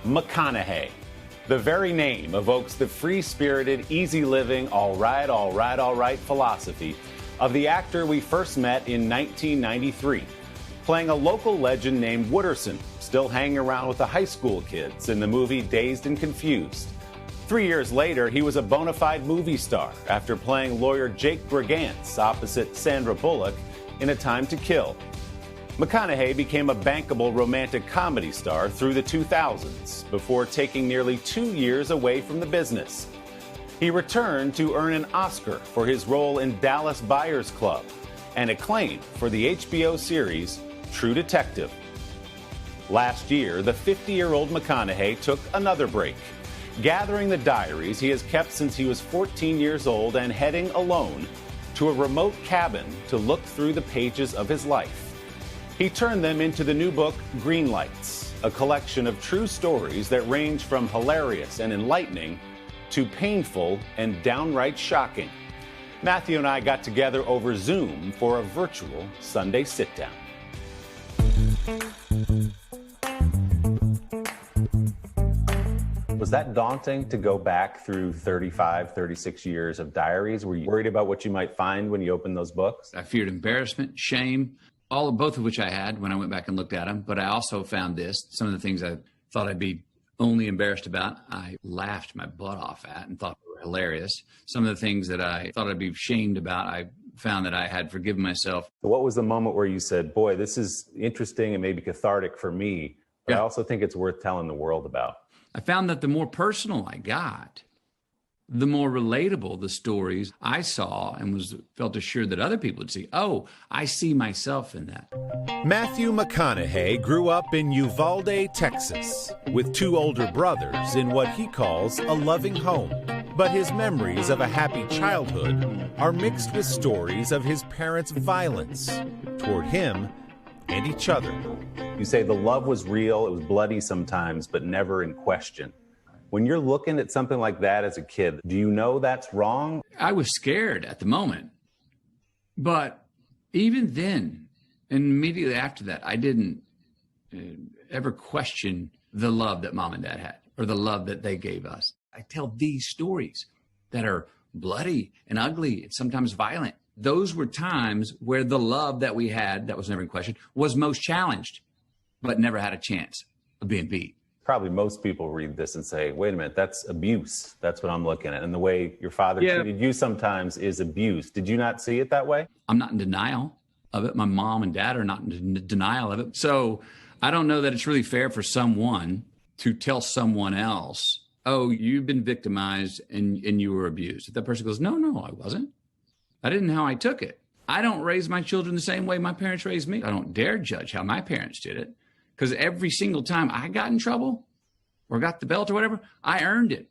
McConaughey. The very name evokes the free-spirited, easy-living, all right philosophy of the actor we first met in 1993, playing a local legend named Wooderson, still hanging around with the high school kids in the movie Dazed and Confused. 3 years later, he was a bona fide movie star after playing lawyer Jake Brigance opposite Sandra Bullock in A Time to Kill. McConaughey became a bankable romantic comedy star through the 2000s before taking nearly 2 years away from the business. He returned to earn an Oscar for his role in Dallas Buyers Club and acclaim for the HBO series True Detective. Last year, the 50-year-old McConaughey took another break, gathering the diaries he has kept since he was 14 years old and heading alone to a remote cabin to look through the pages of his life. He turned them into the new book, Greenlights, a collection of true stories that range from hilarious and enlightening to painful and downright shocking. Matthew and I got together over Zoom for a virtual Sunday Sitdown. Was that daunting to go back through 35, 36 years of diaries? Were you worried about what you might find when you opened those books? I feared embarrassment, shame, both of which I had when I went back and looked at them. But I also found this, some of the things I thought I'd be only embarrassed about, I laughed my butt off at and thought they were hilarious. Some of the things that I thought I'd be ashamed about, I found that I had forgiven myself. What was the moment where you said, boy, this is interesting and maybe cathartic for me, but I also think it's worth telling the world about? I found that the more personal I got, the more relatable the stories I saw and felt assured that other people would see. Oh, I see myself in that. Matthew McConaughey grew up in Uvalde, Texas, with two older brothers in what he calls a loving home. But his memories of a happy childhood are mixed with stories of his parents' violence toward him and each other. You say the love was real, it was bloody sometimes, but never in question. When you're looking at something like that as a kid, do you know that's wrong? I was scared at the moment. But even then, and immediately after that, I didn't ever question the love that mom and dad had or the love that they gave us. I tell these stories that are bloody and ugly and sometimes violent. Those were times where the love that we had, that was never in question, was most challenged, but never had a chance of being beat. Probably most people read this and say, wait a minute, that's abuse. That's what I'm looking at. And the way your father treated you sometimes is abuse. Did you not see it that way? I'm not in denial of it. My mom and dad are not in denial of it. So I don't know that it's really fair for someone to tell someone else, oh, you've been victimized and you were abused. If that person goes, no, I wasn't. I didn't know how I took it. I don't raise my children the same way my parents raised me. I don't dare judge how my parents did it. Because every single time I got in trouble or got the belt or whatever, I earned it.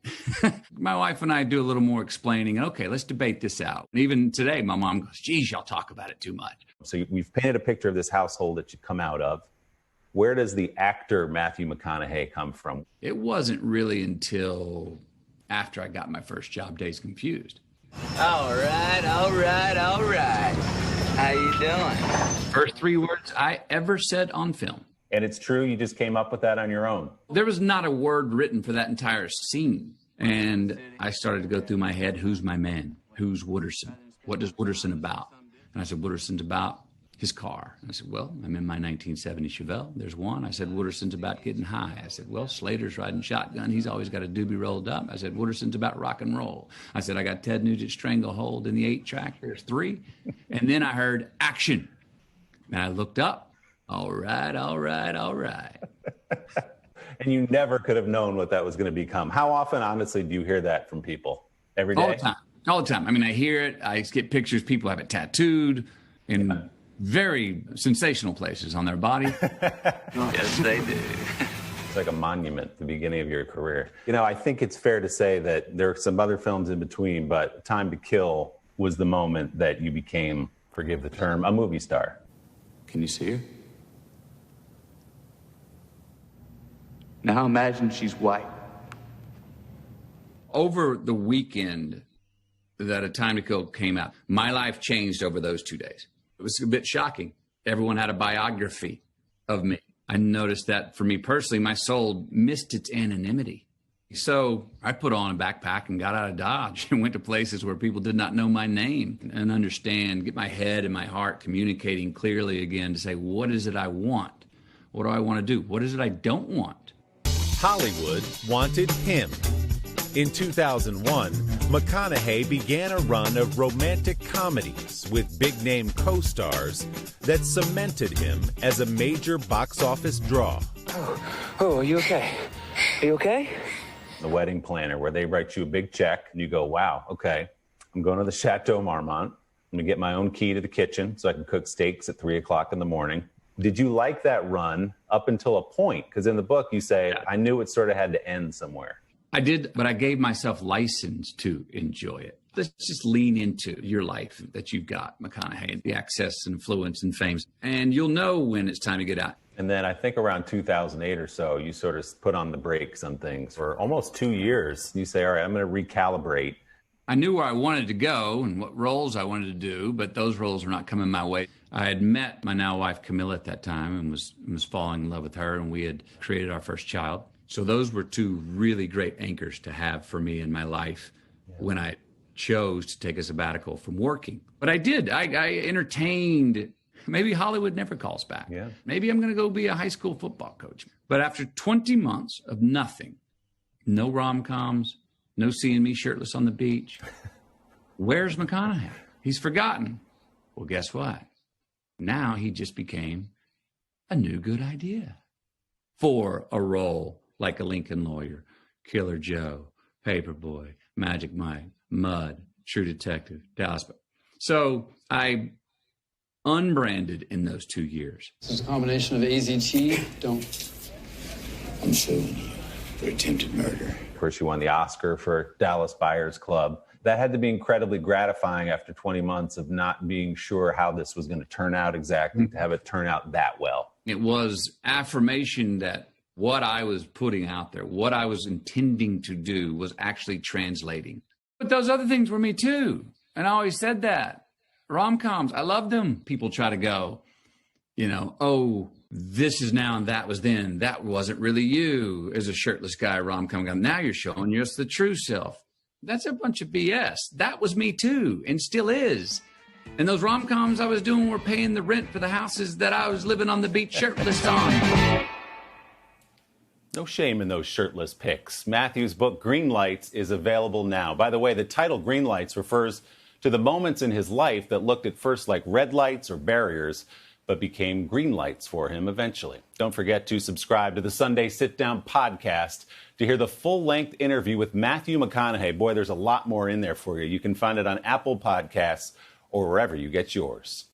My wife and I do a little more explaining. Okay, let's debate this out. And even today, my mom goes, geez, y'all talk about it too much. So we've painted a picture of this household that you come out of. Where does the actor Matthew McConaughey come from? It wasn't really until after I got my first job, Dazed and Confused. All right. How you doing? First 3 words I ever said on film. And it's true, you just came up with that on your own? There was not a word written for that entire scene. And I started to go through my head, who's my man? Who's Wooderson? What is Wooderson about? And I said, Wooderson's about his car. And I said, well, I'm in my 1970 Chevelle. There's one. I said, Wooderson's about getting high. I said, well, Slater's riding shotgun. He's always got a doobie rolled up. I said, Wooderson's about rock and roll. I said, I got Ted Nugent's Stranglehold in the 8-track. There's 3. And then I heard action. And I looked up. All right. And you never could have known what that was going to become. How often, honestly, do you hear that from people? Every day? All the time. I mean, I hear it. I get pictures. People have it tattooed in very sensational places on their body. Yes, they do. It's like a monument at the beginning of your career. You know, I think it's fair to say that there are some other films in between, but Time to Kill was the moment that you became, forgive the term, a movie star. Can you see her? Now imagine she's white. Over the weekend that A Time to Kill came out, my life changed over those 2 days. It was a bit shocking. Everyone had a biography of me. I noticed that for me personally, my soul missed its anonymity. So I put on a backpack and got out of Dodge and went to places where people did not know my name and understand, get my head and my heart communicating clearly again to say, what is it I want? What do I want to do? What is it I don't want? Hollywood wanted him. In 2001, McConaughey began a run of romantic comedies with big-name co-stars that cemented him as a major box office draw. Oh, are you okay? Are you okay? The wedding planner, where they write you a big check and you go, wow, okay, I'm going to the Chateau Marmont. I'm going to get my own key to the kitchen so I can cook steaks at 3 o'clock in the morning. Did you like that run up until a point? Because in the book you say, I knew it sort of had to end somewhere. I did, but I gave myself license to enjoy it. Let's just lean into your life that you've got, McConaughey, the access, influence, and fame. And you'll know when it's time to get out. And then I think around 2008 or so, you sort of put on the brakes on things. For almost 2 years, you say, all right, I'm going to recalibrate. I knew where I wanted to go and what roles I wanted to do, but those roles were not coming my way. I had met my now wife, Camilla, at that time and was falling in love with her, and we had created our first child. So those were two really great anchors to have for me in my life when I chose to take a sabbatical from working. But I did. I entertained. Maybe Hollywood never calls back. Yeah. Maybe I'm going to go be a high school football coach. But after 20 months of nothing, no rom-coms, no seeing me shirtless on the beach, where's McConaughey? He's forgotten. Well, guess what? Now he just became a new good idea for a role like a Lincoln Lawyer, Killer Joe, Paperboy, Magic Mike, Mud, True Detective, Dallas. So I unbranded in those 2 years. This is a combination of AZT, I'm suing you for attempted murder. Of course, you won the Oscar for Dallas Buyers Club. That had to be incredibly gratifying after 20 months of not being sure how this was going to turn out exactly, to have it turn out that well. It was affirmation that what I was putting out there, what I was intending to do was actually translating. But those other things were me too. And I always said that. Rom-coms, I love them. People try to go, oh, this is now and that was then. That wasn't really you as a shirtless guy rom-com guy. Now you're showing us the true self. That's a bunch of BS. That was me too, and still is. And those rom-coms I was doing were paying the rent for the houses that I was living on the beach shirtless on. No shame in those shirtless pics. Matthew's book, Greenlights, is available now. By the way, the title Greenlights refers to the moments in his life that looked at first like red lights or barriers, but became green lights for him eventually. Don't forget to subscribe to the Sunday Sitdown podcast to hear the full-length interview with Matthew McConaughey. Boy, there's a lot more in there for you. You can find it on Apple Podcasts or wherever you get yours.